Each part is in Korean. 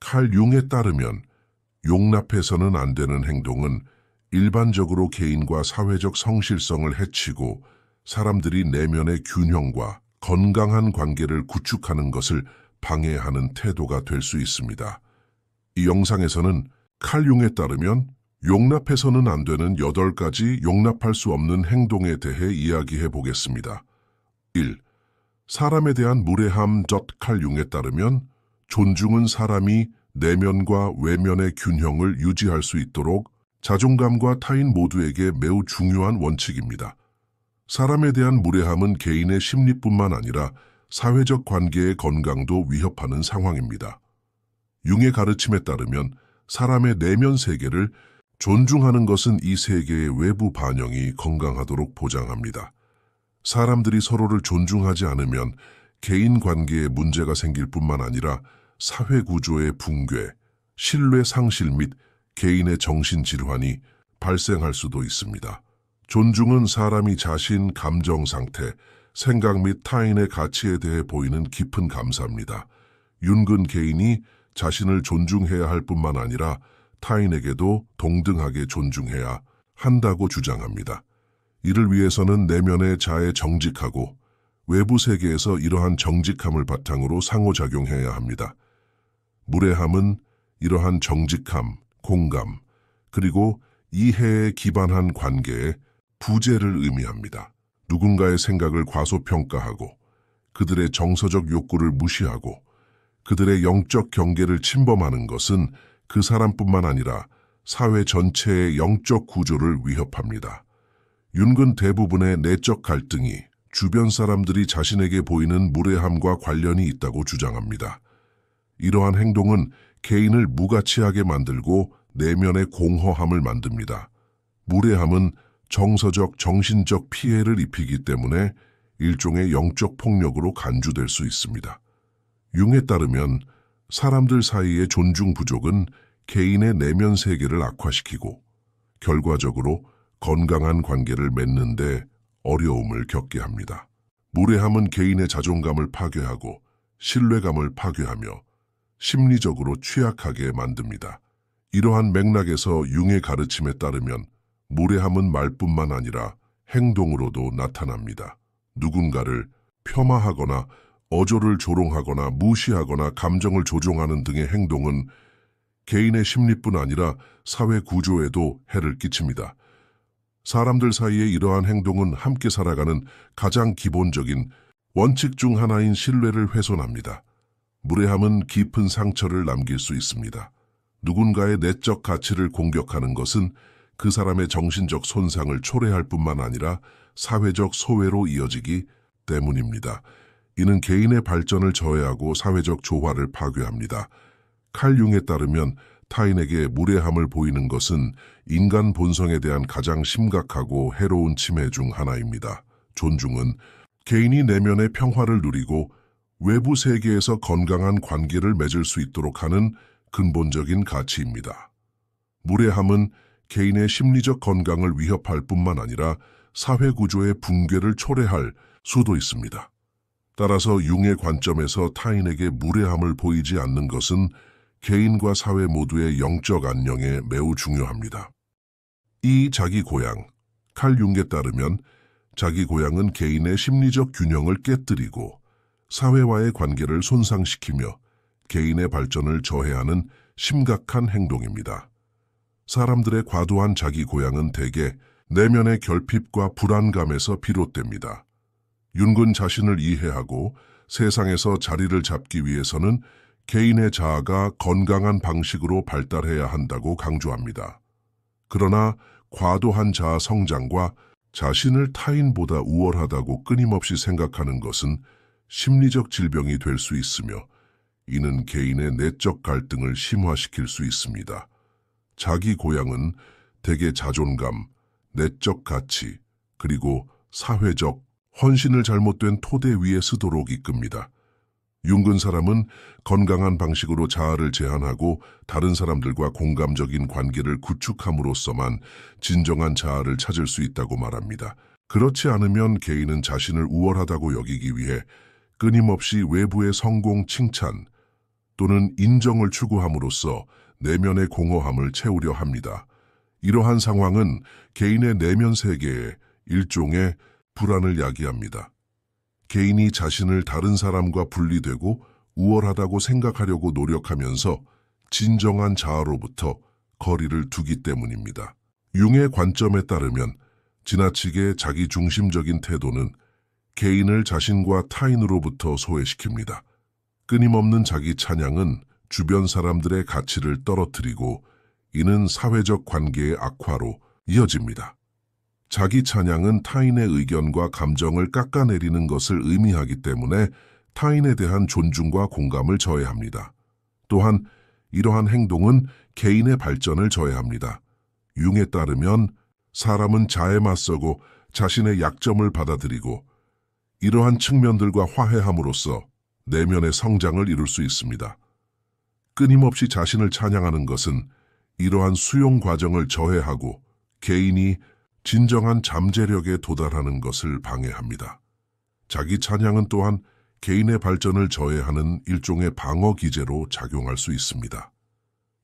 칼 융에 따르면 용납해서는 안 되는 행동은 일반적으로 개인과 사회적 성실성을 해치고 사람들이 내면의 균형과 건강한 관계를 구축하는 것을 방해하는 태도가 될 수 있습니다. 이 영상에서는 칼 융에 따르면 용납해서는 안 되는 8가지 용납할 수 없는 행동에 대해 이야기해 보겠습니다. 1. 사람에 대한 무례함. 칼 융에 따르면 존중은 사람이 내면과 외면의 균형을 유지할 수 있도록 자존감과 타인 모두에게 매우 중요한 원칙입니다. 사람에 대한 무례함은 개인의 심리뿐만 아니라 사회적 관계의 건강도 위협하는 상황입니다. 융의 가르침에 따르면 사람의 내면 세계를 존중하는 것은 이 세계의 외부 반영이 건강하도록 보장합니다. 사람들이 서로를 존중하지 않으면 개인 관계에 문제가 생길 뿐만 아니라 사회 구조의 붕괴, 신뢰 상실 및 개인의 정신질환이 발생할 수도 있습니다. 존중은 사람이 자신, 감정 상태, 생각 및 타인의 가치에 대해 보이는 깊은 감사입니다. 윤근 개인이 자신을 존중해야 할 뿐만 아니라 타인에게도 동등하게 존중해야 한다고 주장합니다. 이를 위해서는 내면의 자에 정직하고 외부 세계에서 이러한 정직함을 바탕으로 상호작용해야 합니다. 무례함은 이러한 정직함, 공감, 그리고 이해에 기반한 관계의 부재를 의미합니다. 누군가의 생각을 과소평가하고 그들의 정서적 욕구를 무시하고 그들의 영적 경계를 침범하는 것은 그 사람뿐만 아니라 사회 전체의 영적 구조를 위협합니다. 윤근 대부분의 내적 갈등이 주변 사람들이 자신에게 보이는 무례함과 관련이 있다고 주장합니다. 이러한 행동은 개인을 무가치하게 만들고 내면의 공허함을 만듭니다. 무례함은 정서적, 정신적 피해를 입히기 때문에 일종의 영적 폭력으로 간주될 수 있습니다. 융에 따르면 사람들 사이의 존중 부족은 개인의 내면 세계를 악화시키고 결과적으로 건강한 관계를 맺는 데 어려움을 겪게 합니다. 무례함은 개인의 자존감을 파괴하고 신뢰감을 파괴하며 심리적으로 취약하게 만듭니다. 이러한 맥락에서 융의 가르침에 따르면 무례함은 말뿐만 아니라 행동으로도 나타납니다. 누군가를 폄하하거나 어조를 조롱하거나 무시하거나 감정을 조종하는 등의 행동은 개인의 심리뿐 아니라 사회 구조에도 해를 끼칩니다. 사람들 사이의 이러한 행동은 함께 살아가는 가장 기본적인 원칙 중 하나인 신뢰를 훼손합니다. 무례함은 깊은 상처를 남길 수 있습니다. 누군가의 내적 가치를 공격하는 것은 그 사람의 정신적 손상을 초래할 뿐만 아니라 사회적 소외로 이어지기 때문입니다. 이는 개인의 발전을 저해하고 사회적 조화를 파괴합니다. 칼 융에 따르면 타인에게 무례함을 보이는 것은 인간 본성에 대한 가장 심각하고 해로운 침해 중 하나입니다. 존중은 개인이 내면의 평화를 누리고 외부 세계에서 건강한 관계를 맺을 수 있도록 하는 근본적인 가치입니다. 무례함은 개인의 심리적 건강을 위협할 뿐만 아니라 사회 구조의 붕괴를 초래할 수도 있습니다. 따라서 융의 관점에서 타인에게 무례함을 보이지 않는 것은 개인과 사회 모두의 영적 안녕에 매우 중요합니다. 이 자기 고양. 칼 융에 따르면 자기 고양은 개인의 심리적 균형을 깨뜨리고 사회와의 관계를 손상시키며 개인의 발전을 저해하는 심각한 행동입니다. 사람들의 과도한 자기 고양은 대개 내면의 결핍과 불안감에서 비롯됩니다. 윤근 자신을 이해하고 세상에서 자리를 잡기 위해서는 개인의 자아가 건강한 방식으로 발달해야 한다고 강조합니다. 그러나 과도한 자아 성장과 자신을 타인보다 우월하다고 끊임없이 생각하는 것은 심리적 질병이 될 수 있으며 이는 개인의 내적 갈등을 심화시킬 수 있습니다. 자기 고양은 대개 자존감, 내적 가치, 그리고 사회적 헌신을 잘못된 토대 위에 쓰도록 이끕니다. 윤근 사람은 건강한 방식으로 자아를 제한하고 다른 사람들과 공감적인 관계를 구축함으로써만 진정한 자아를 찾을 수 있다고 말합니다. 그렇지 않으면 개인은 자신을 우월하다고 여기기 위해 끊임없이 외부의 성공, 칭찬, 또는 인정을 추구함으로써 내면의 공허함을 채우려 합니다. 이러한 상황은 개인의 내면 세계에 일종의 불안을 야기합니다. 개인이 자신을 다른 사람과 분리되고 우월하다고 생각하려고 노력하면서 진정한 자아로부터 거리를 두기 때문입니다. 융의 관점에 따르면 지나치게 자기중심적인 태도는 개인을 자신과 타인으로부터 소외시킵니다. 끊임없는 자기 찬양은 주변 사람들의 가치를 떨어뜨리고 이는 사회적 관계의 악화로 이어집니다. 자기 찬양은 타인의 의견과 감정을 깎아내리는 것을 의미하기 때문에 타인에 대한 존중과 공감을 저해합니다. 또한 이러한 행동은 개인의 발전을 저해합니다. 융에 따르면 사람은 자에 맞서고 자신의 약점을 받아들이고 이러한 측면들과 화해함으로써 내면의 성장을 이룰 수 있습니다. 끊임없이 자신을 찬양하는 것은 이러한 수용 과정을 저해하고 개인이 진정한 잠재력에 도달하는 것을 방해합니다. 자기 찬양은 또한 개인의 발전을 저해하는 일종의 방어 기제로 작용할 수 있습니다.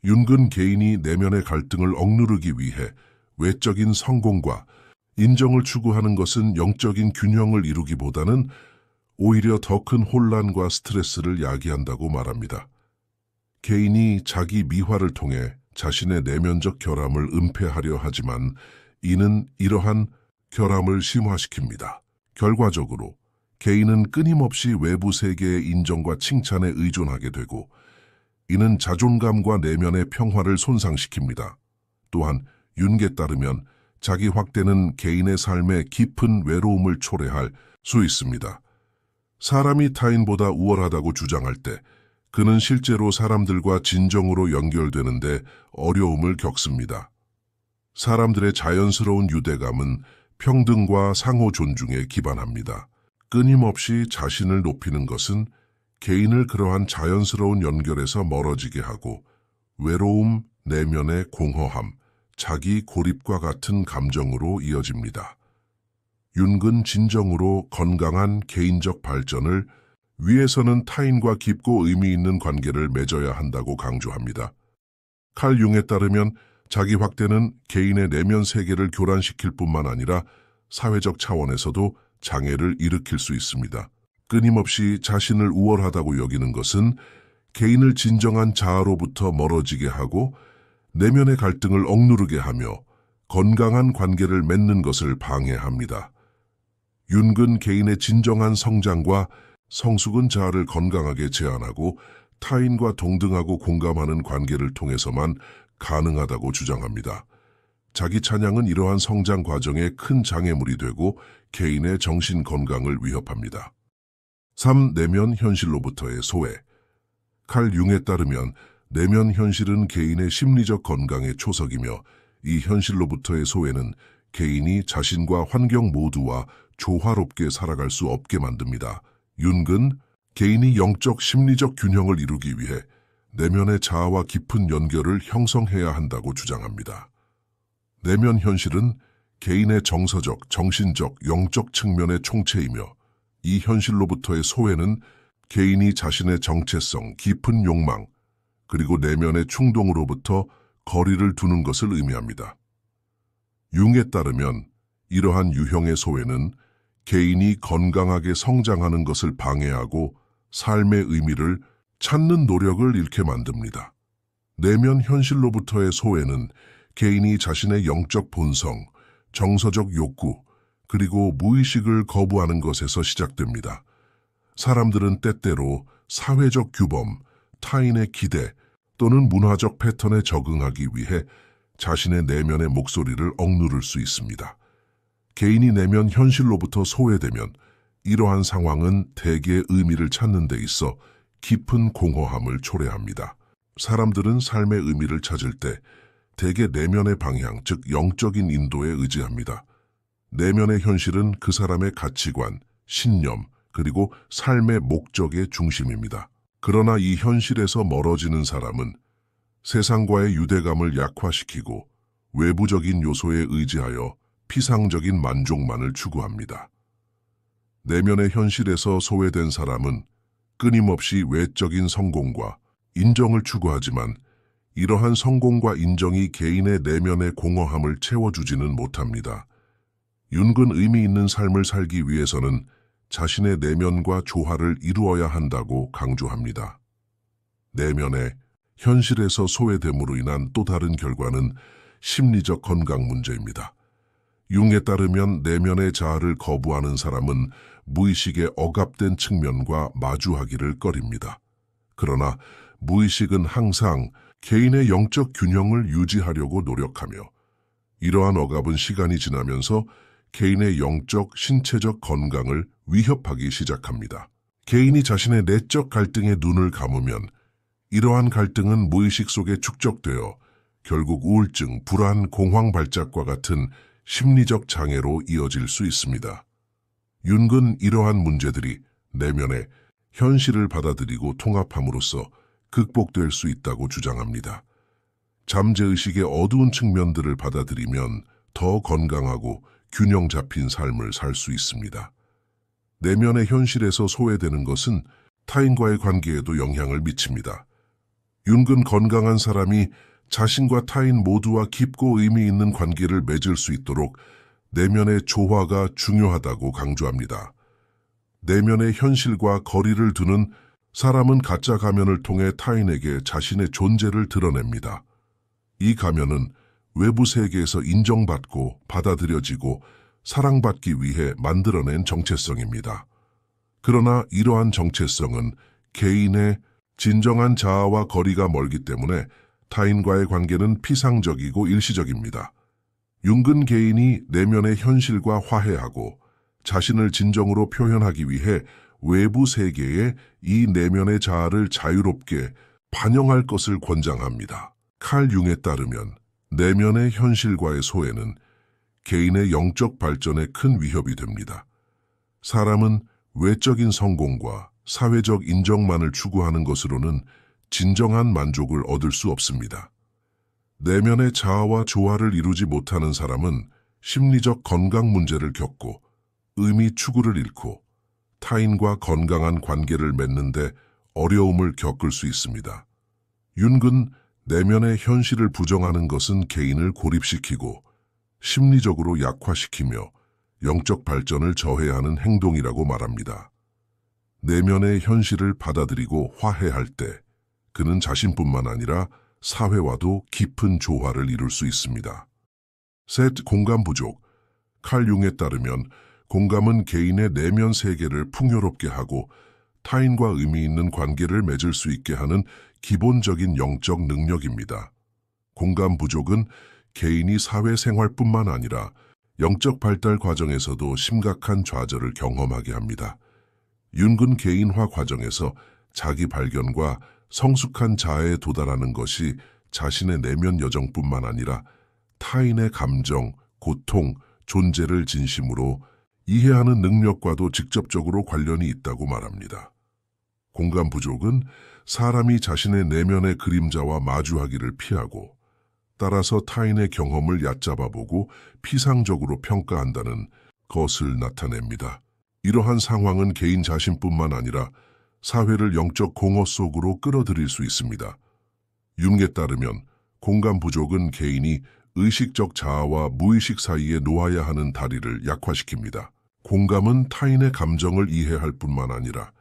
윤근 개인이 내면의 갈등을 억누르기 위해 외적인 성공과 인정을 추구하는 것은 영적인 균형을 이루기보다는 오히려 더 큰 혼란과 스트레스를 야기한다고 말합니다. 개인이 자기 미화를 통해 자신의 내면적 결함을 은폐하려 하지만 이는 이러한 결함을 심화시킵니다. 결과적으로 개인은 끊임없이 외부 세계의 인정과 칭찬에 의존하게 되고 이는 자존감과 내면의 평화를 손상시킵니다. 또한 윤게 따르면 자기 확대는 개인의 삶에 깊은 외로움을 초래할 수 있습니다. 사람이 타인보다 우월하다고 주장할 때 그는 실제로 사람들과 진정으로 연결되는데 어려움을 겪습니다. 사람들의 자연스러운 유대감은 평등과 상호 존중에 기반합니다. 끊임없이 자신을 높이는 것은 개인을 그러한 자연스러운 연결에서 멀어지게 하고 외로움, 내면의 공허함, 자기 고립과 같은 감정으로 이어집니다. 윤근 진정으로 건강한 개인적 발전을 위해서는 타인과 깊고 의미 있는 관계를 맺어야 한다고 강조합니다. 칼 융에 따르면 자기 확대는 개인의 내면 세계를 교란시킬 뿐만 아니라 사회적 차원에서도 장애를 일으킬 수 있습니다. 끊임없이 자신을 우월하다고 여기는 것은 개인을 진정한 자아로부터 멀어지게 하고 내면의 갈등을 억누르게 하며 건강한 관계를 맺는 것을 방해합니다. 윤근 개인의 진정한 성장과 성숙은 자아를 건강하게 제한하고 타인과 동등하고 공감하는 관계를 통해서만 가능하다고 주장합니다. 자기 찬양은 이러한 성장 과정에 큰 장애물이 되고 개인의 정신 건강을 위협합니다. 3. 내면 현실로부터의 소외. 칼 융에 따르면 내면 현실은 개인의 심리적 건강의 초석이며 이 현실로부터의 소외는 개인이 자신과 환경 모두와 조화롭게 살아갈 수 없게 만듭니다. 윤근 개인이 영적 심리적 균형을 이루기 위해 내면의 자아와 깊은 연결을 형성해야 한다고 주장합니다. 내면 현실은 개인의 정서적, 정신적, 영적 측면의 총체이며 이 현실로부터의 소외는 개인이 자신의 정체성, 깊은 욕망, 그리고 내면의 충동으로부터 거리를 두는 것을 의미합니다. 융에 따르면 이러한 유형의 소외는 개인이 건강하게 성장하는 것을 방해하고 삶의 의미를 찾는 노력을 잃게 만듭니다. 내면 현실로부터의 소외는 개인이 자신의 영적 본성, 정서적 욕구, 그리고 무의식을 거부하는 것에서 시작됩니다. 사람들은 때때로 사회적 규범, 타인의 기대 또는 문화적 패턴에 적응하기 위해 자신의 내면의 목소리를 억누를 수 있습니다. 개인이 내면 현실로부터 소외되면 이러한 상황은 대개 의미를 찾는 데 있어 깊은 공허함을 초래합니다. 사람들은 삶의 의미를 찾을 때 대개 내면의 방향, 즉 영적인 인도에 의지합니다. 내면의 현실은 그 사람의 가치관, 신념, 그리고 삶의 목적의 중심입니다. 그러나 이 현실에서 멀어지는 사람은 세상과의 유대감을 약화시키고 외부적인 요소에 의지하여 피상적인 만족만을 추구합니다. 내면의 현실에서 소외된 사람은 끊임없이 외적인 성공과 인정을 추구하지만 이러한 성공과 인정이 개인의 내면의 공허함을 채워주지는 못합니다. 윤근 의미 있는 삶을 살기 위해서는 자신의 내면과 조화를 이루어야 한다고 강조합니다. 내면의 현실에서 소외됨으로 인한 또 다른 결과는 심리적 건강 문제입니다. 융에 따르면 내면의 자아를 거부하는 사람은 무의식의 억압된 측면과 마주하기를 꺼립니다. 그러나 무의식은 항상 개인의 영적 균형을 유지하려고 노력하며 이러한 억압은 시간이 지나면서 개인의 영적, 신체적 건강을 위협하기 시작합니다. 개인이 자신의 내적 갈등에 눈을 감으면 이러한 갈등은 무의식 속에 축적되어 결국 우울증, 불안, 공황 발작과 같은 심리적 장애로 이어질 수 있습니다. 윤근 이러한 문제들이 내면의 현실을 받아들이고 통합함으로써 극복될 수 있다고 주장합니다. 잠재의식의 어두운 측면들을 받아들이면 더 건강하고 균형 잡힌 삶을 살 수 있습니다. 내면의 현실에서 소외되는 것은 타인과의 관계에도 영향을 미칩니다. 윤근 건강한 사람이 자신과 타인 모두와 깊고 의미 있는 관계를 맺을 수 있도록 내면의 조화가 중요하다고 강조합니다. 내면의 현실과 거리를 두는 사람은 가짜 가면을 통해 타인에게 자신의 존재를 드러냅니다. 이 가면은 외부 세계에서 인정받고 받아들여지고 사랑받기 위해 만들어낸 정체성입니다. 그러나 이러한 정체성은 개인의 진정한 자아와 거리가 멀기 때문에 타인과의 관계는 피상적이고 일시적입니다. 윤근 개인이 내면의 현실과 화해하고 자신을 진정으로 표현하기 위해 외부 세계에 이 내면의 자아를 자유롭게 반영할 것을 권장합니다. 칼 융에 따르면 내면의 현실과의 소외는 개인의 영적 발전에 큰 위협이 됩니다. 사람은 외적인 성공과 사회적 인정만을 추구하는 것으로는 진정한 만족을 얻을 수 없습니다. 내면의 자아와 조화를 이루지 못하는 사람은 심리적 건강 문제를 겪고 의미 추구를 잃고 타인과 건강한 관계를 맺는데 어려움을 겪을 수 있습니다. 윤근 내면의 현실을 부정하는 것은 개인을 고립시키고 심리적으로 약화시키며 영적 발전을 저해하는 행동이라고 말합니다. 내면의 현실을 받아들이고 화해할 때 그는 자신뿐만 아니라 사회와도 깊은 조화를 이룰 수 있습니다. 셋, 공감 부족. 칼 융에 따르면 공감은 개인의 내면 세계를 풍요롭게 하고 타인과 의미 있는 관계를 맺을 수 있게 하는 기본적인 영적 능력입니다. 공감 부족은 개인이 사회생활뿐만 아니라 영적 발달 과정에서도 심각한 좌절을 경험하게 합니다. 윤근 개인화 과정에서 자기 발견과 성숙한 자아에 도달하는 것이 자신의 내면 여정뿐만 아니라 타인의 감정, 고통, 존재를 진심으로 이해하는 능력과도 직접적으로 관련이 있다고 말합니다. 공감 부족은 사람이 자신의 내면의 그림자와 마주하기를 피하고 따라서 타인의 경험을 얕잡아보고 피상적으로 평가한다는 것을 나타냅니다. 이러한 상황은 개인 자신뿐만 아니라 사회를 영적 공허 속으로 끌어들일 수 있습니다. 융에 따르면 공감 부족은 개인이 의식적 자아와 무의식 사이에 놓아야 하는 다리를 약화시킵니다. 공감은 타인의 감정을 이해할 뿐만 아니라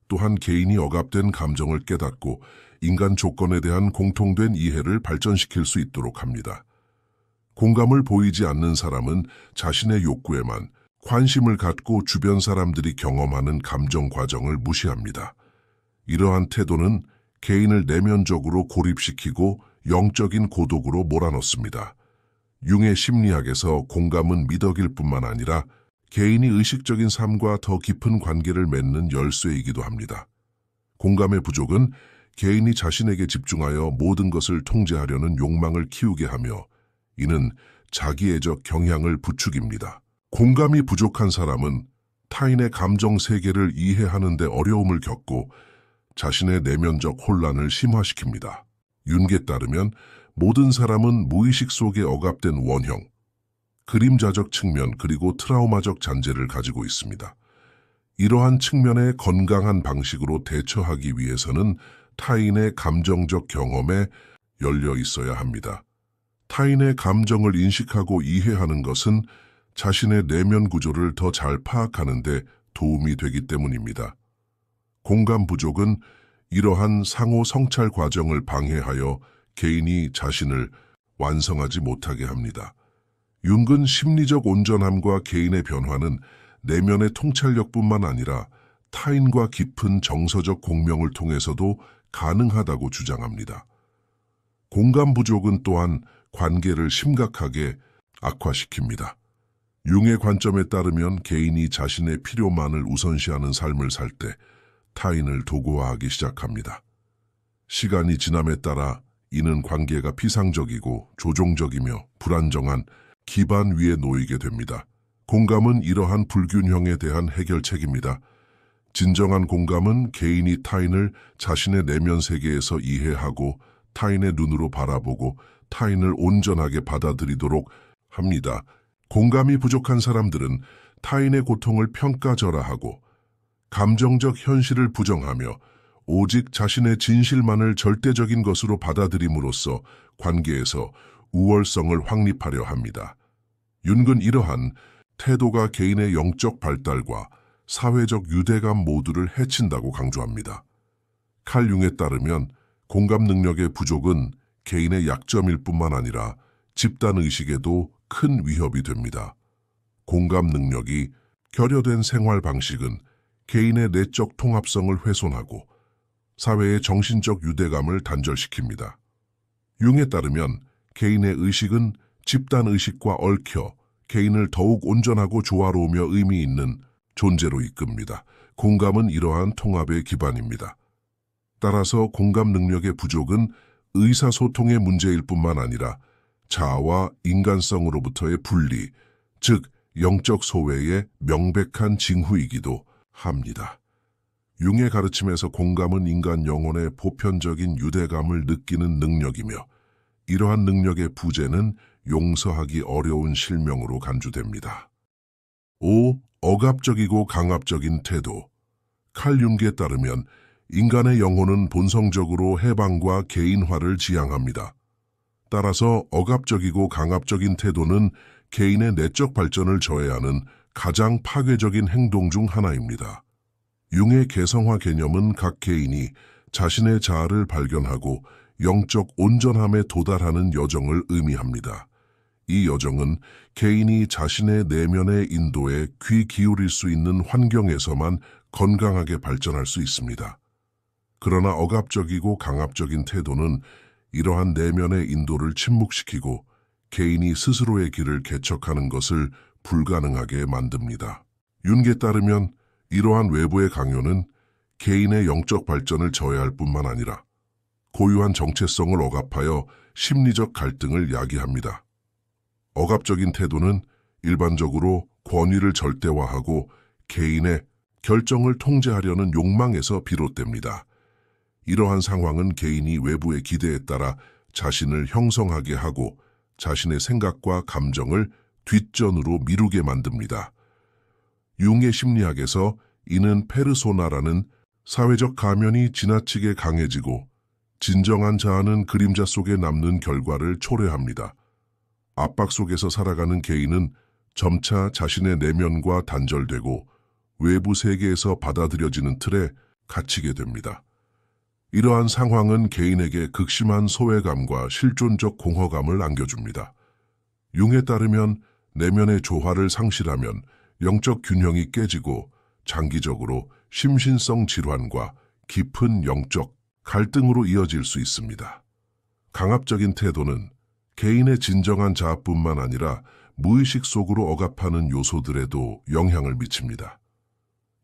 또한 개인이 억압된 감정을 깨닫고 인간 조건에 대한 공통된 이해를 발전시킬 수 있도록 합니다. 공감을 보이지 않는 사람은 자신의 욕구에만 관심을 갖고 주변 사람들이 경험하는 감정 과정을 무시합니다. 이러한 태도는 개인을 내면적으로 고립시키고 영적인 고독으로 몰아넣습니다. 융의 심리학에서 공감은 미덕일 뿐만 아니라 개인이 의식적인 삶과 더 깊은 관계를 맺는 열쇠이기도 합니다. 공감의 부족은 개인이 자신에게 집중하여 모든 것을 통제하려는 욕망을 키우게 하며 이는 자기애적 경향을 부추깁니다. 공감이 부족한 사람은 타인의 감정 세계를 이해하는 데 어려움을 겪고 자신의 내면적 혼란을 심화시킵니다. 윤게 따르면 모든 사람은 무의식 속에 억압된 원형, 그림자적 측면 그리고 트라우마적 잔재를 가지고 있습니다. 이러한 측면에 건강한 방식으로 대처하기 위해서는 타인의 감정적 경험에 열려 있어야 합니다. 타인의 감정을 인식하고 이해하는 것은 자신의 내면 구조를 더 잘 파악하는 데 도움이 되기 때문입니다. 공감 부족은 이러한 상호 성찰 과정을 방해하여 개인이 자신을 완성하지 못하게 합니다. 융은 심리적 온전함과 개인의 변화는 내면의 통찰력뿐만 아니라 타인과 깊은 정서적 공명을 통해서도 가능하다고 주장합니다. 공감 부족은 또한 관계를 심각하게 악화시킵니다. 융의 관점에 따르면 개인이 자신의 필요만을 우선시하는 삶을 살 때 타인을 도구화하기 시작합니다. 시간이 지남에 따라 이는 관계가 피상적이고 조종적이며 불안정한 기반 위에 놓이게 됩니다. 공감은 이러한 불균형에 대한 해결책입니다. 진정한 공감은 개인이 타인을 자신의 내면 세계에서 이해하고 타인의 눈으로 바라보고 타인을 온전하게 받아들이도록 합니다. 공감이 부족한 사람들은 타인의 고통을 평가절하하고 감정적 현실을 부정하며 오직 자신의 진실만을 절대적인 것으로 받아들임으로써 관계에서 우월성을 확립하려 합니다. 융은 이러한 태도가 개인의 영적 발달과 사회적 유대감 모두를 해친다고 강조합니다. 칼 융에 따르면 공감 능력의 부족은 개인의 약점일 뿐만 아니라 집단 의식에도 큰 위협이 됩니다. 공감 능력이 결여된 생활 방식은 개인의 내적 통합성을 훼손하고 사회의 정신적 유대감을 단절시킵니다. 융에 따르면 개인의 의식은 집단 의식과 얽혀 개인을 더욱 온전하고 조화로우며 의미 있는 존재로 이끕니다. 공감은 이러한 통합의 기반입니다. 따라서 공감 능력의 부족은 의사소통의 문제일 뿐만 아니라 자아와 인간성으로부터의 분리, 즉 영적 소외의 명백한 징후이기도 합니다. 융의 가르침에서 공감은 인간 영혼의 보편적인 유대감을 느끼는 능력이며 이러한 능력의 부재는 용서하기 어려운 실명으로 간주됩니다. 5. 억압적이고 강압적인 태도. 칼 융에 따르면 인간의 영혼은 본성적으로 해방과 개인화를 지향합니다. 따라서 억압적이고 강압적인 태도는 개인의 내적 발전을 저해하는 가장 파괴적인 행동 중 하나입니다. 융의 개성화 개념은 각 개인이 자신의 자아를 발견하고 영적 온전함에 도달하는 여정을 의미합니다. 이 여정은 개인이 자신의 내면의 인도에 귀 기울일 수 있는 환경에서만 건강하게 발전할 수 있습니다. 그러나 억압적이고 강압적인 태도는 이러한 내면의 인도를 침묵시키고 개인이 스스로의 길을 개척하는 것을 불가능하게 만듭니다. 융에 따르면 이러한 외부의 강요는 개인의 영적 발전을 저해할 뿐만 아니라 고유한 정체성을 억압하여 심리적 갈등을 야기합니다. 억압적인 태도는 일반적으로 권위를 절대화하고 개인의 결정을 통제하려는 욕망에서 비롯됩니다. 이러한 상황은 개인이 외부의 기대에 따라 자신을 형성하게 하고 자신의 생각과 감정을 뒷전으로 미루게 만듭니다. 융의 심리학에서 이는 페르소나라는 사회적 가면이 지나치게 강해지고 진정한 자아는 그림자 속에 남는 결과를 초래합니다. 압박 속에서 살아가는 개인은 점차 자신의 내면과 단절되고 외부 세계에서 받아들여지는 틀에 갇히게 됩니다. 이러한 상황은 개인에게 극심한 소외감과 실존적 공허감을 안겨줍니다. 융에 따르면 내면의 조화를 상실하면 영적 균형이 깨지고 장기적으로 심신성 질환과 깊은 영적 갈등으로 이어질 수 있습니다. 강압적인 태도는 개인의 진정한 자아뿐만 아니라 무의식 속으로 억압하는 요소들에도 영향을 미칩니다.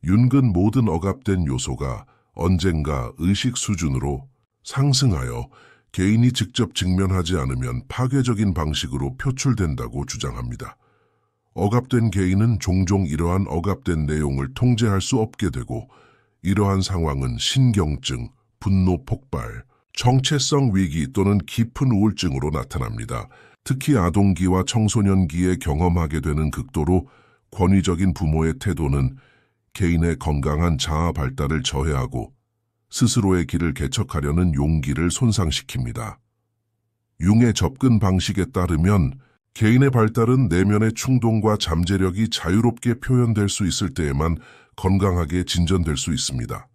융은 모든 억압된 요소가 언젠가 의식 수준으로 상승하여 개인이 직접 직면하지 않으면 파괴적인 방식으로 표출된다고 주장합니다. 억압된 개인은 종종 이러한 억압된 내용을 통제할 수 없게 되고 이러한 상황은 신경증, 분노 폭발, 정체성 위기 또는 깊은 우울증으로 나타납니다. 특히 아동기와 청소년기에 경험하게 되는 극도로 권위적인 부모의 태도는 개인의 건강한 자아 발달을 저해하고 스스로의 길을 개척하려는 용기를 손상시킵니다. 융의 접근 방식에 따르면 개인의 발달은 내면의 충동과 잠재력이 자유롭게 표현될 수 있을 때에만 건강하게 진전될 수 있습니다.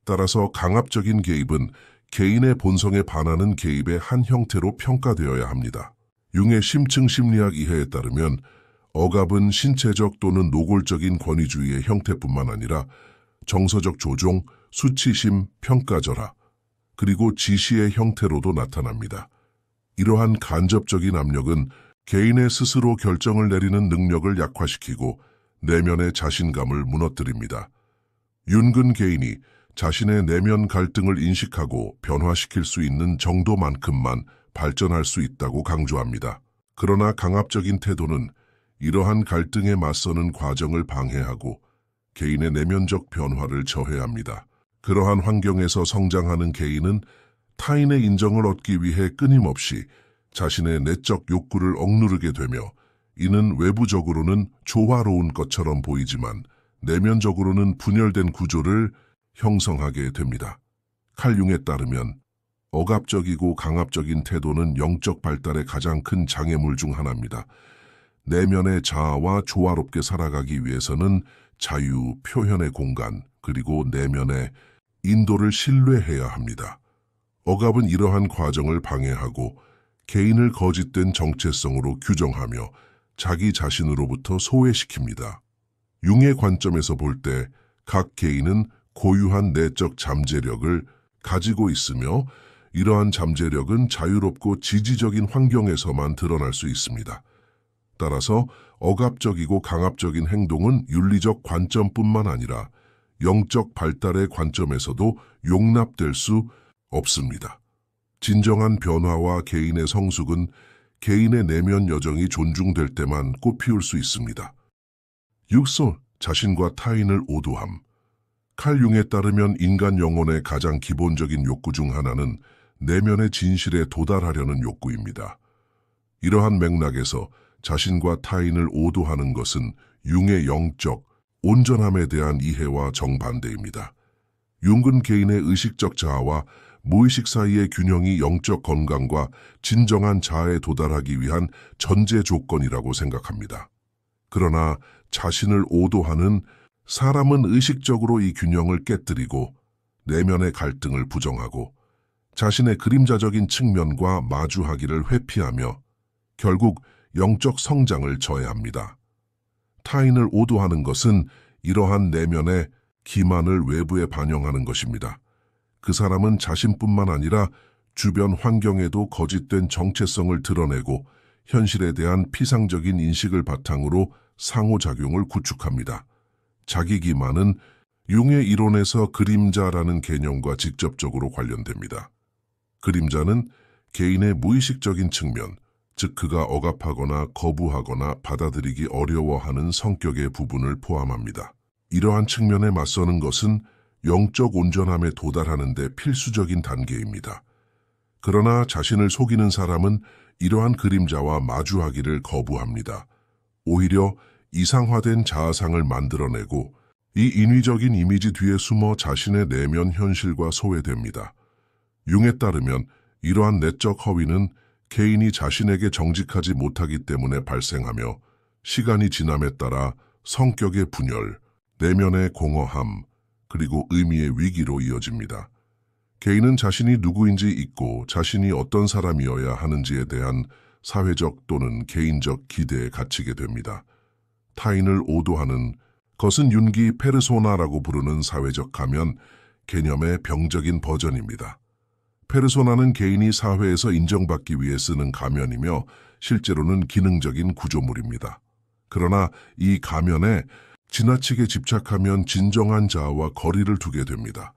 따라서 강압적인 개입은 개인의 본성에 반하는 개입의 한 형태로 평가되어야 합니다. 융의 심층 심리학 이해에 따르면 억압은 신체적 또는 노골적인 권위주의의 형태뿐만 아니라 정서적 조종, 수치심, 평가절하, 그리고 지시의 형태로도 나타납니다. 이러한 간접적인 압력은 개인의 스스로 결정을 내리는 능력을 약화시키고 내면의 자신감을 무너뜨립니다. 윤근 개인이 자신의 내면 갈등을 인식하고 변화시킬 수 있는 정도만큼만 발전할 수 있다고 강조합니다. 그러나 강압적인 태도는 이러한 갈등에 맞서는 과정을 방해하고 개인의 내면적 변화를 저해합니다. 그러한 환경에서 성장하는 개인은 타인의 인정을 얻기 위해 끊임없이 자신의 내적 욕구를 억누르게 되며 이는 외부적으로는 조화로운 것처럼 보이지만 내면적으로는 분열된 구조를 형성하게 됩니다. 칼 융에 따르면 억압적이고 강압적인 태도는 영적 발달의 가장 큰 장애물 중 하나입니다. 내면의 자아와 조화롭게 살아가기 위해서는 자유, 표현의 공간, 그리고 내면의 인도를 신뢰해야 합니다. 억압은 이러한 과정을 방해하고 개인을 거짓된 정체성으로 규정하며 자기 자신으로부터 소외시킵니다. 융의 관점에서 볼 때 각 개인은 고유한 내적 잠재력을 가지고 있으며 이러한 잠재력은 자유롭고 지지적인 환경에서만 드러날 수 있습니다. 따라서 억압적이고 강압적인 행동은 윤리적 관점뿐만 아니라 영적 발달의 관점에서도 용납될 수 없습니다. 진정한 변화와 개인의 성숙은 개인의 내면 여정이 존중될 때만 꽃피울 수 있습니다. 6. 자신과 타인을 오도함. 칼 융에 따르면 인간 영혼의 가장 기본적인 욕구 중 하나는 내면의 진실에 도달하려는 욕구입니다. 이러한 맥락에서 자신과 타인을 오도하는 것은 융의 영적, 온전함에 대한 이해와 정반대입니다. 융은 개인의 의식적 자아와 무의식 사이의 균형이 영적 건강과 진정한 자아에 도달하기 위한 전제 조건이라고 생각합니다. 그러나 자신을 오도하는 사람은 의식적으로 이 균형을 깨뜨리고 내면의 갈등을 부정하고 자신의 그림자적인 측면과 마주하기를 회피하며 결국 영적 성장을 저해합니다. 타인을 오도하는 것은 이러한 내면의 기만을 외부에 반영하는 것입니다. 그 사람은 자신뿐만 아니라 주변 환경에도 거짓된 정체성을 드러내고 현실에 대한 피상적인 인식을 바탕으로 상호작용을 구축합니다. 자기 기만은 융의 이론에서 그림자라는 개념과 직접적으로 관련됩니다. 그림자는 개인의 무의식적인 측면, 즉 그가 억압하거나 거부하거나 받아들이기 어려워하는 성격의 부분을 포함합니다. 이러한 측면에 맞서는 것은 영적 온전함에 도달하는 데 필수적인 단계입니다. 그러나 자신을 속이는 사람은 이러한 그림자와 마주하기를 거부합니다. 오히려 이상화된 자아상을 만들어내고 이 인위적인 이미지 뒤에 숨어 자신의 내면 현실과 소외됩니다. 융에 따르면 이러한 내적 허위는 개인이 자신에게 정직하지 못하기 때문에 발생하며 시간이 지남에 따라 성격의 분열, 내면의 공허함, 그리고 의미의 위기로 이어집니다. 개인은 자신이 누구인지 잊고 자신이 어떤 사람이어야 하는지에 대한 사회적 또는 개인적 기대에 갇히게 됩니다. 타인을 오도하는 것은 윤기 페르소나라고 부르는 사회적 가면 개념의 병적인 버전입니다. 페르소나는 개인이 사회에서 인정받기 위해 쓰는 가면이며 실제로는 기능적인 구조물입니다. 그러나 이 가면에 지나치게 집착하면 진정한 자아와 거리를 두게 됩니다.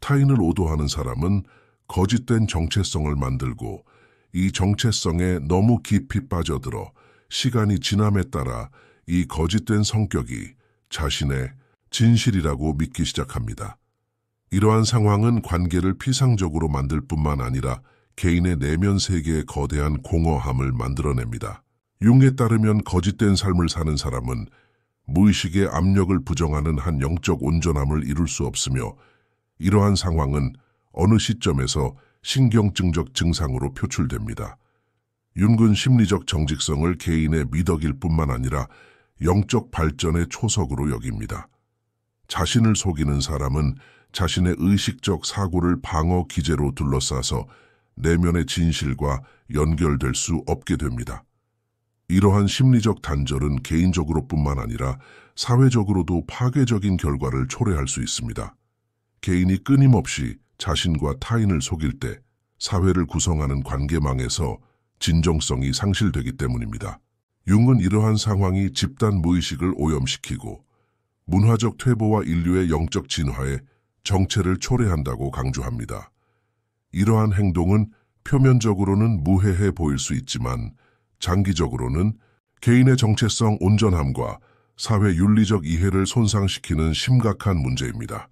타인을 오도하는 사람은 거짓된 정체성을 만들고 이 정체성에 너무 깊이 빠져들어 시간이 지남에 따라 이 거짓된 성격이 자신의 진실이라고 믿기 시작합니다. 이러한 상황은 관계를 피상적으로 만들 뿐만 아니라 개인의 내면 세계에 거대한 공허함을 만들어냅니다. 융에 따르면 거짓된 삶을 사는 사람은 무의식의 압력을 부정하는 한 영적 온전함을 이룰 수 없으며 이러한 상황은 어느 시점에서 신경증적 증상으로 표출됩니다. 윤근 심리적 정직성을 개인의 미덕일 뿐만 아니라 영적 발전의 초석으로 여깁니다. 자신을 속이는 사람은 자신의 의식적 사고를 방어 기제로 둘러싸서 내면의 진실과 연결될 수 없게 됩니다. 이러한 심리적 단절은 개인적으로 뿐만 아니라 사회적으로도 파괴적인 결과를 초래할 수 있습니다. 개인이 끊임없이 자신과 타인을 속일 때 사회를 구성하는 관계망에서 진정성이 상실되기 때문입니다. 융은 이러한 상황이 집단 무의식을 오염시키고 문화적 퇴보와 인류의 영적 진화에 정체를 초래한다고 강조합니다. 이러한 행동은 표면적으로는 무해해 보일 수 있지만 장기적으로는 개인의 정체성 온전함과 사회 윤리적 이해를 손상시키는 심각한 문제입니다.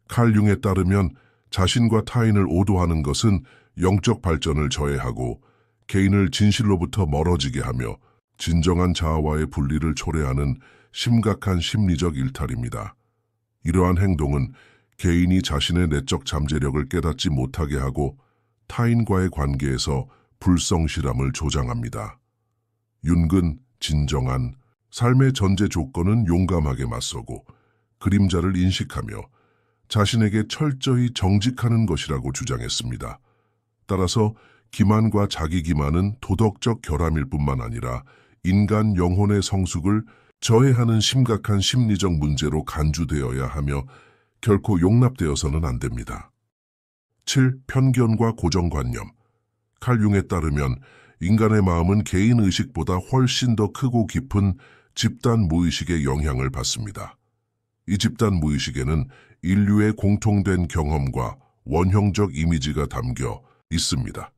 칼 융에 따르면 자신과 타인을 오도하는 것은 영적 발전을 저해하고 개인을 진실로부터 멀어지게 하며 진정한 자아와의 분리를 초래하는 심각한 심리적 일탈입니다. 이러한 행동은 개인이 자신의 내적 잠재력을 깨닫지 못하게 하고 타인과의 관계에서 불성실함을 조장합니다. 윤근 진정한 삶의 전제 조건은 용감하게 맞서고 그림자를 인식하며 자신에게 철저히 정직하는 것이라고 주장했습니다. 따라서 기만과 자기 기만은 도덕적 결함일 뿐만 아니라 인간 영혼의 성숙을 저해하는 심각한 심리적 문제로 간주되어야 하며 결코 용납되어서는 안 됩니다. 7. 편견과 고정관념. 칼 융에 따르면 인간의 마음은 개인 의식보다 훨씬 더 크고 깊은 집단 무의식의 영향을 받습니다. 이 집단 무의식에는 인류의 공통된 경험과 원형적 이미지가 담겨 있습니다.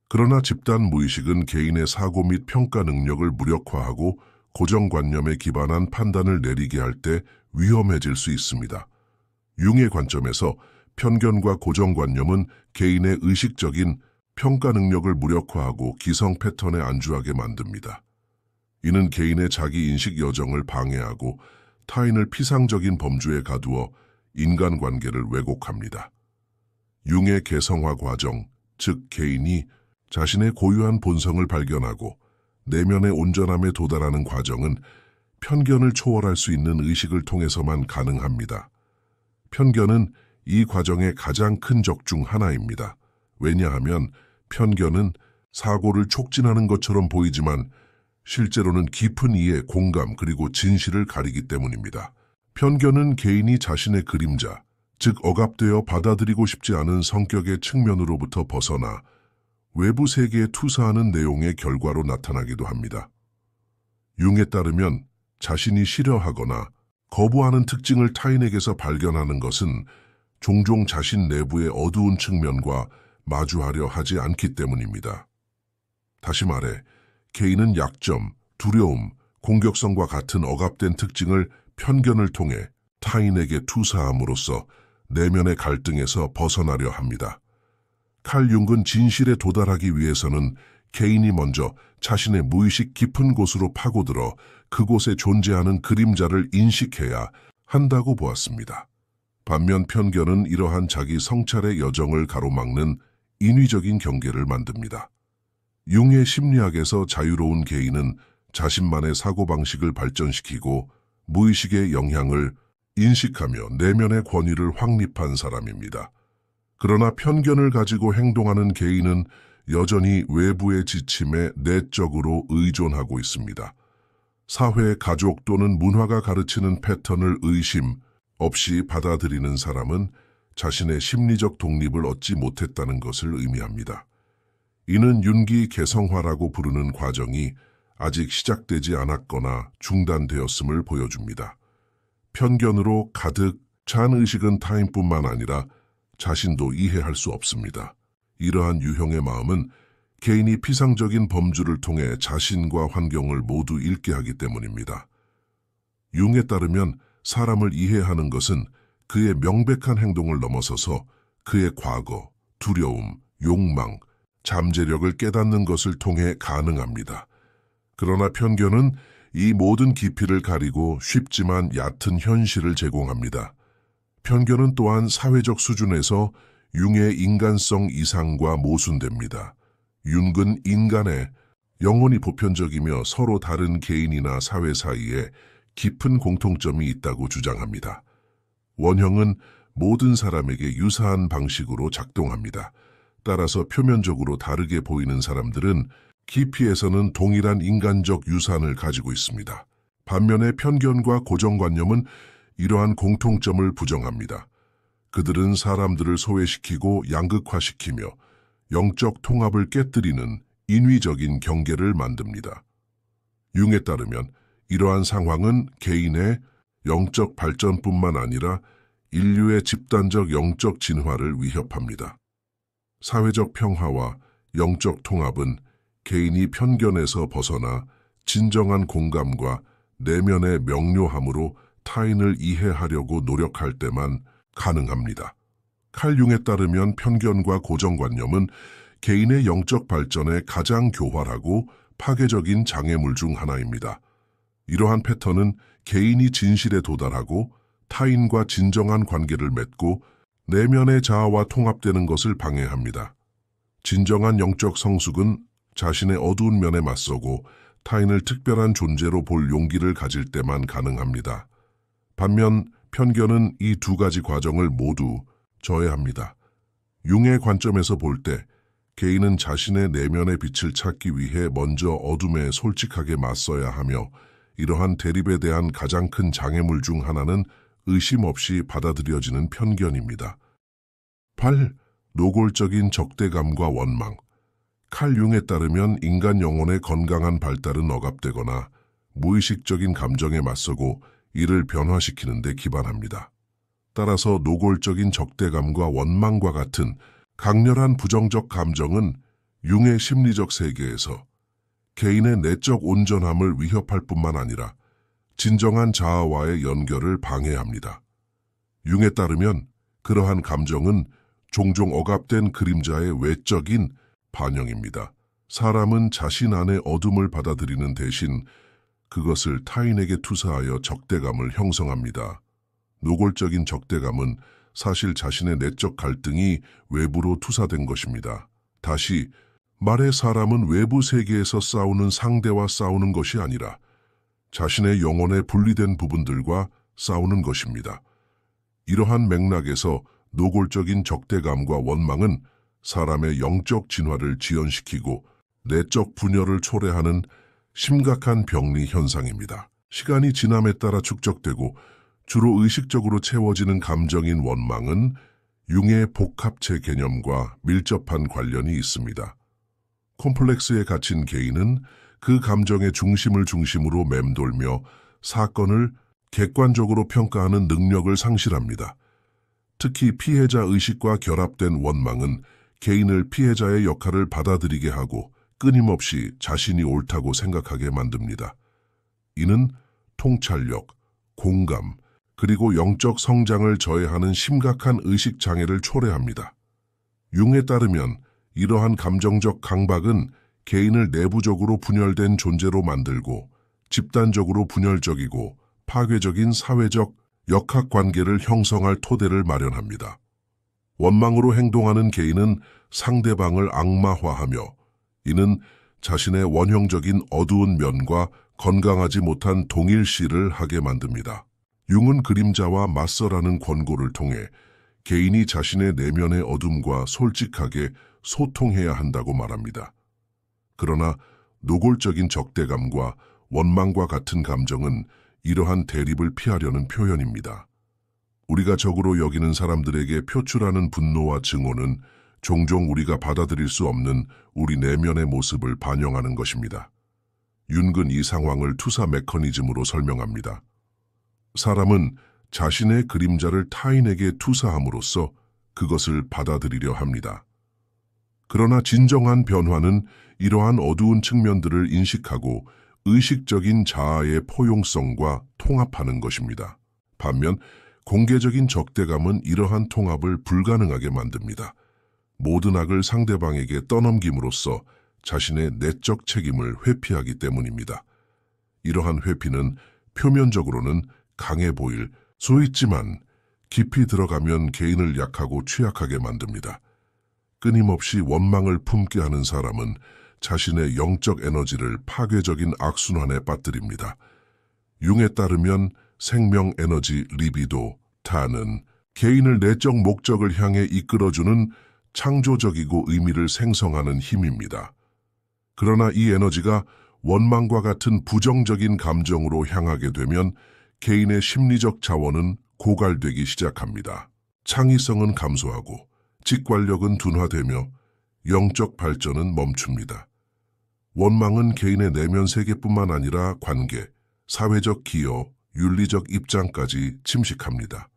그러나 집단 무의식은 개인의 사고 및 평가 능력을 무력화하고 고정관념에 기반한 판단을 내리게 할 때 위험해질 수 있습니다. 융의 관점에서 편견과 고정관념은 개인의 의식적인 평가 능력을 무력화하고 기성 패턴에 안주하게 만듭니다. 이는 개인의 자기인식 여정을 방해하고 타인을 피상적인 범주에 가두어 인간관계를 왜곡합니다. 융의 개성화 과정, 즉 개인이 자신의 고유한 본성을 발견하고 내면의 온전함에 도달하는 과정은 편견을 초월할 수 있는 의식을 통해서만 가능합니다. 편견은 이 과정의 가장 큰 적 중 하나입니다. 왜냐하면 편견은 사고를 촉진하는 것처럼 보이지만 실제로는 깊은 이해, 공감 그리고 진실을 가리기 때문입니다. 편견은 개인이 자신의 그림자, 즉 억압되어 받아들이고 싶지 않은 성격의 측면으로부터 벗어나 외부 세계에 투사하는 내용의 결과로 나타나기도 합니다. 융에 따르면 자신이 싫어하거나 거부하는 특징을 타인에게서 발견하는 것은 종종 자신 내부의 어두운 측면과 마주하려 하지 않기 때문입니다. 다시 말해, 개인은 약점, 두려움, 공격성과 같은 억압된 특징을 편견을 통해 타인에게 투사함으로써 내면의 갈등에서 벗어나려 합니다. 칼 융은 진실에 도달하기 위해서는 개인이 먼저 자신의 무의식 깊은 곳으로 파고들어 그곳에 존재하는 그림자를 인식해야 한다고 보았습니다. 반면 편견은 이러한 자기 성찰의 여정을 가로막는 인위적인 경계를 만듭니다. 융의 심리학에서 자유로운 개인은 자신만의 사고방식을 발전시키고 무의식의 영향을 인식하며 내면의 권위를 확립한 사람입니다. 그러나 편견을 가지고 행동하는 개인은 여전히 외부의 지침에 내적으로 의존하고 있습니다. 사회, 가족 또는 문화가 가르치는 패턴을 의심 없이 받아들이는 사람은 자신의 심리적 독립을 얻지 못했다는 것을 의미합니다. 이는 윤기 개성화라고 부르는 과정이 아직 시작되지 않았거나 중단되었음을 보여줍니다. 편견으로 가득 찬 의식은 타인뿐만 아니라 자신도 이해할 수 없습니다. 이러한 유형의 마음은 개인이 피상적인 범주를 통해 자신과 환경을 모두 잃게 하기 때문입니다. 융에 따르면 사람을 이해하는 것은 그의 명백한 행동을 넘어서서 그의 과거, 두려움, 욕망, 잠재력을 깨닫는 것을 통해 가능합니다. 그러나 편견은 이 모든 깊이를 가리고 쉽지만 얕은 현실을 제공합니다. 편견은 또한 사회적 수준에서 융의 인간성 이상과 모순됩니다. 융은 인간의 영혼이 보편적이며 서로 다른 개인이나 사회 사이에 깊은 공통점이 있다고 주장합니다. 원형은 모든 사람에게 유사한 방식으로 작동합니다. 따라서 표면적으로 다르게 보이는 사람들은 깊이에서는 동일한 인간적 유산을 가지고 있습니다. 반면에 편견과 고정관념은 이러한 공통점을 부정합니다. 그들은 사람들을 소외시키고 양극화시키며 영적 통합을 깨뜨리는 인위적인 경계를 만듭니다. 융에 따르면 이러한 상황은 개인의 영적 발전뿐만 아니라 인류의 집단적 영적 진화를 위협합니다. 사회적 평화와 영적 통합은 개인이 편견에서 벗어나 진정한 공감과 내면의 명료함으로 타인을 이해하려고 노력할 때만 가능합니다. 칼 융에 따르면 편견과 고정관념은 개인의 영적 발전에 가장 교활하고 파괴적인 장애물 중 하나입니다. 이러한 패턴은 개인이 진실에 도달하고 타인과 진정한 관계를 맺고 내면의 자아와 통합되는 것을 방해합니다. 진정한 영적 성숙은 자신의 어두운 면에 맞서고 타인을 특별한 존재로 볼 용기를 가질 때만 가능합니다. 반면 편견은 이 두 가지 과정을 모두 저해합니다. 융의 관점에서 볼 때 개인은 자신의 내면의 빛을 찾기 위해 먼저 어둠에 솔직하게 맞서야 하며 이러한 대립에 대한 가장 큰 장애물 중 하나는 의심 없이 받아들여지는 편견입니다. 8. 노골적인 적대감과 원망. 칼 융에 따르면 인간 영혼의 건강한 발달은 억압되거나 무의식적인 감정에 맞서고 이를 변화시키는 데 기반합니다. 따라서 노골적인 적대감과 원망과 같은 강렬한 부정적 감정은 융의 심리적 세계에서 개인의 내적 온전함을 위협할 뿐만 아니라 진정한 자아와의 연결을 방해합니다. 융에 따르면 그러한 감정은 종종 억압된 그림자의 외적인 반영입니다. 사람은 자신 안의 어둠을 받아들이는 대신 그것을 타인에게 투사하여 적대감을 형성합니다. 노골적인 적대감은 사실 자신의 내적 갈등이 외부로 투사된 것입니다. 다시 말해 사람은 외부 세계에서 싸우는 상대와 싸우는 것이 아니라 자신의 영혼의 분리된 부분들과 싸우는 것입니다. 이러한 맥락에서 노골적인 적대감과 원망은 사람의 영적 진화를 지연시키고 내적 분열을 초래하는 심각한 병리 현상입니다. 시간이 지남에 따라 축적되고 주로 의식적으로 채워지는 감정인 원망은 융의 복합체 개념과 밀접한 관련이 있습니다. 콤플렉스에 갇힌 개인은 그 감정의 중심을 중심으로 맴돌며 사건을 객관적으로 평가하는 능력을 상실합니다. 특히 피해자 의식과 결합된 원망은 개인을 피해자의 역할을 받아들이게 하고 끊임없이 자신이 옳다고 생각하게 만듭니다. 이는 통찰력, 공감, 그리고 영적 성장을 저해하는 심각한 의식 장애를 초래합니다. 융에 따르면 이러한 감정적 강박은 개인을 내부적으로 분열된 존재로 만들고 집단적으로 분열적이고 파괴적인 사회적 역학관계를 형성할 토대를 마련합니다. 원망으로 행동하는 개인은 상대방을 악마화하며 이는 자신의 원형적인 어두운 면과 건강하지 못한 동일시를 하게 만듭니다. 융은 그림자와 맞서라는 권고를 통해 개인이 자신의 내면의 어둠과 솔직하게 소통해야 한다고 말합니다. 그러나 노골적인 적대감과 원망과 같은 감정은 이러한 대립을 피하려는 표현입니다. 우리가 적으로 여기는 사람들에게 표출하는 분노와 증오는 종종 우리가 받아들일 수 없는 우리 내면의 모습을 반영하는 것입니다. 융은 이 상황을 투사 메커니즘으로 설명합니다. 사람은 자신의 그림자를 타인에게 투사함으로써 그것을 받아들이려 합니다. 그러나 진정한 변화는 이러한 어두운 측면들을 인식하고 의식적인 자아의 포용성과 통합하는 것입니다. 반면 공개적인 적대감은 이러한 통합을 불가능하게 만듭니다. 모든 악을 상대방에게 떠넘김으로써 자신의 내적 책임을 회피하기 때문입니다. 이러한 회피는 표면적으로는 강해 보일 수 있지만 깊이 들어가면 개인을 약하고 취약하게 만듭니다. 끊임없이 원망을 품게 하는 사람은 자신의 영적 에너지를 파괴적인 악순환에 빠뜨립니다. 융에 따르면 생명 에너지 리비도, 타는 개인을 내적 목적을 향해 이끌어주는 창조적이고 의미를 생성하는 힘입니다. 그러나 이 에너지가 원망과 같은 부정적인 감정으로 향하게 되면 개인의 심리적 자원은 고갈되기 시작합니다. 창의성은 감소하고 직관력은 둔화되며 영적 발전은 멈춥니다. 원망은 개인의 내면 세계뿐만 아니라 관계, 사회적 기여, 윤리적 입장까지 침식합니다.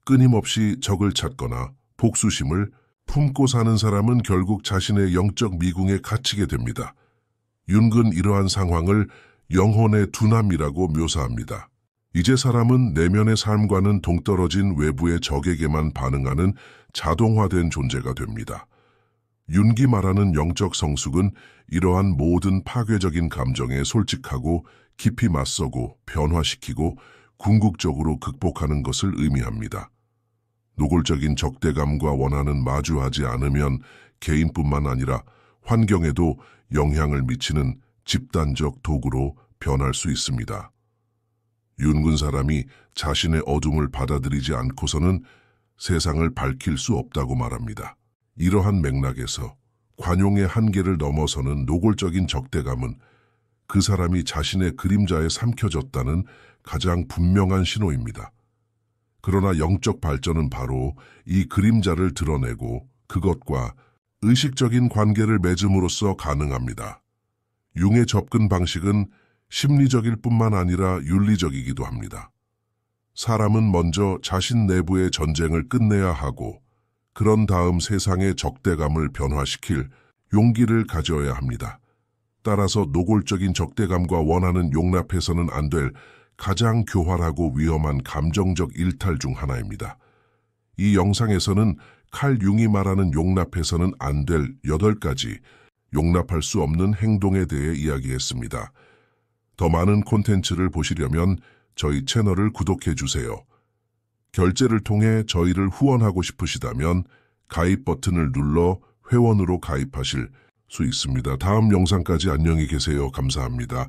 끊임없이 적을 찾거나 복수심을 품고 사는 사람은 결국 자신의 영적 미궁에 갇히게 됩니다. 윤근 이러한 상황을 영혼의 둔함이라고 묘사합니다. 이제 사람은 내면의 삶과는 동떨어진 외부의 적에게만 반응하는 자동화된 존재가 됩니다. 윤기 말하는 영적 성숙은 이러한 모든 파괴적인 감정에 솔직하고 깊이 맞서고 변화시키고 궁극적으로 극복하는 것을 의미합니다. 노골적인 적대감과 원한은 마주하지 않으면 개인뿐만 아니라 환경에도 영향을 미치는 집단적 도구로 변할 수 있습니다. 윤근 사람이 자신의 어둠을 받아들이지 않고서는 세상을 밝힐 수 없다고 말합니다. 이러한 맥락에서 관용의 한계를 넘어서는 노골적인 적대감은 그 사람이 자신의 그림자에 삼켜졌다는 가장 분명한 신호입니다. 그러나 영적 발전은 바로 이 그림자를 드러내고 그것과 의식적인 관계를 맺음으로써 가능합니다. 융의 접근 방식은 심리적일 뿐만 아니라 윤리적이기도 합니다. 사람은 먼저 자신 내부의 전쟁을 끝내야 하고 그런 다음 세상의 적대감을 변화시킬 용기를 가져야 합니다. 따라서 노골적인 적대감과 원한은 용납해서는 안 될 가장 교활하고 위험한 감정적 일탈 중 하나입니다. 이 영상에서는 칼 융이 말하는 용납해서는 안 될 8가지 용납할 수 없는 행동에 대해 이야기했습니다. 더 많은 콘텐츠를 보시려면 저희 채널을 구독해 주세요. 결제를 통해 저희를 후원하고 싶으시다면 가입 버튼을 눌러 회원으로 가입하실 수 있습니다. 다음 영상까지 안녕히 계세요. 감사합니다.